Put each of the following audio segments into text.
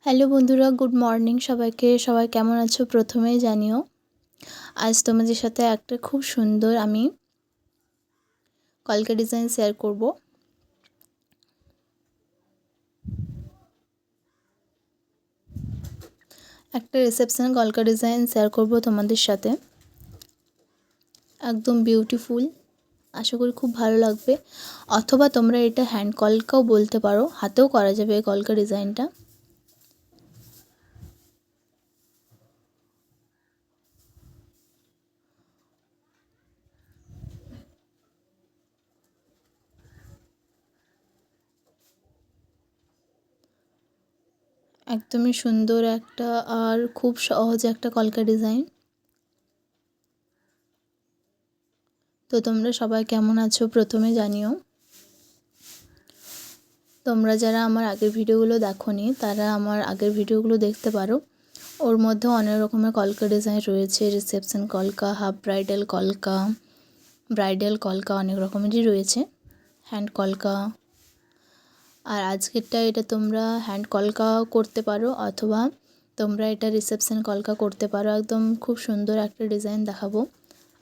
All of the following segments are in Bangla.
হ্যালো বন্ধুরা, গুড মর্নিং সবাইকে। সবাই কেমন আছো প্রথমেই জানিও। আজ তোমাদের সাথে একটা খুব সুন্দর আমি কলকা ডিজাইন শেয়ার করব। একটা রিসেপশন কলকা ডিজাইন শেয়ার করব তোমাদের সাথে। একদম বিউটিফুল, আশা করি খুব ভালো লাগবে। অথবা তোমরা এটা হ্যান্ড কলকাও বলতে পারো, হাতেও করা যাবে এই কলকা ডিজাইনটা। একদমই সুন্দর একটা আর খুব সহজ একটা কলকা ডিজাইন। তো তোমরা সবাই কেমন আছো প্রথমে জানিও। তোমরা যারা আমার আগের ভিডিওগুলো দেখোনি তারা আমার আগের ভিডিওগুলো দেখতে পারো। ওর মধ্যে অনেক রকমের কলকা ডিজাইন রয়েছে, রিসেপশন কলকা, হাফ ব্রাইডাল কলকা, ব্রাইডাল কলকা, অনেক রকমেরই রয়েছে, হ্যান্ড কলকা। আর আজকেরটা এটা তোমরা হ্যান্ড কলকা করতে পারো অথবা তোমরা এটা রিসেপশন কলকা করতে পারো। একদম খুব সুন্দর একটা ডিজাইন দেখাবো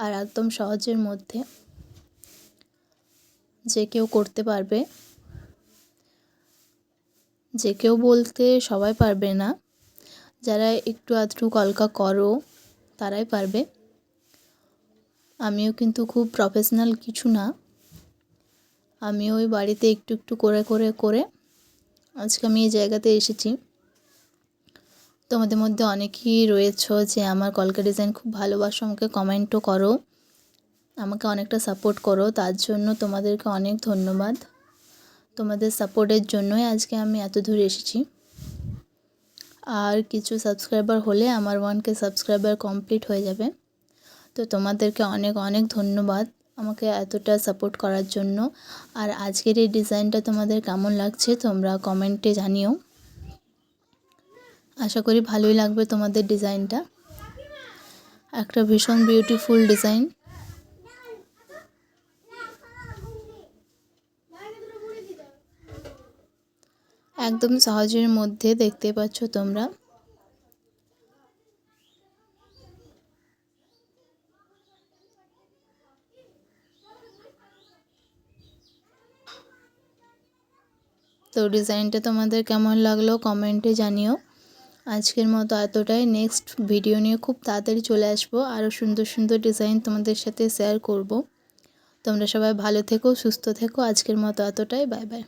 আর একদম সহজের মধ্যে, যে কেউ করতে পারবে। যে কেউ বলতে সবাই পারবে না, যারা একটু আধটু কলকা করো তারাই পারবে। আমিও কিন্তু খুব প্রফেশনাল কিছু না, আমি ওই বাড়িতে একটু একটু করে করে করে আজকে আমি এই জায়গাতে এসেছি। তোমাদের মধ্যে অনেকেই রয়েছো যে আমার কলকা ডিজাইন খুব ভালোবাসো, আমাকে কমেন্টও করো, আমাকে অনেকটা সাপোর্ট করো, তার জন্য তোমাদেরকে অনেক ধন্যবাদ। তোমাদের সাপোর্টের জন্যই আজকে আমি এত দূর এসেছি। আর কিছু সাবস্ক্রাইবার হলে আমার 1K সাবস্ক্রাইবার কমপ্লিট হয়ে যাবে। তো তোমাদেরকে অনেক অনেক ধন্যবাদ আমাকে এতটা সাপোর্ট করার জন্য। আর আজকের এই ডিজাইনটা তোমাদের কেমন লাগছে তোমরা কমেন্টে জানিও। আশা করি ভালোই লাগবে তোমাদের ডিজাইনটা। একটা ভীষণ বিউটিফুল ডিজাইন। একদম সহজের মধ্যে দেখতে পাচ্ছ তোমরা। তো ডিজাইনটা তোমাদের কেমন লাগলো কমেন্টে জানিও। আজকের মতো এতটাই, নেক্সট ভিডিও নিয়ে খুব তাড়াতাড়ি চলে আসবো, আরও সুন্দর সুন্দর ডিজাইন তোমাদের সাথে শেয়ার করব। তোমরা সবাই ভালো থেকো, সুস্থ থেকো। আজকের মতো এতটাই, বাই বাই।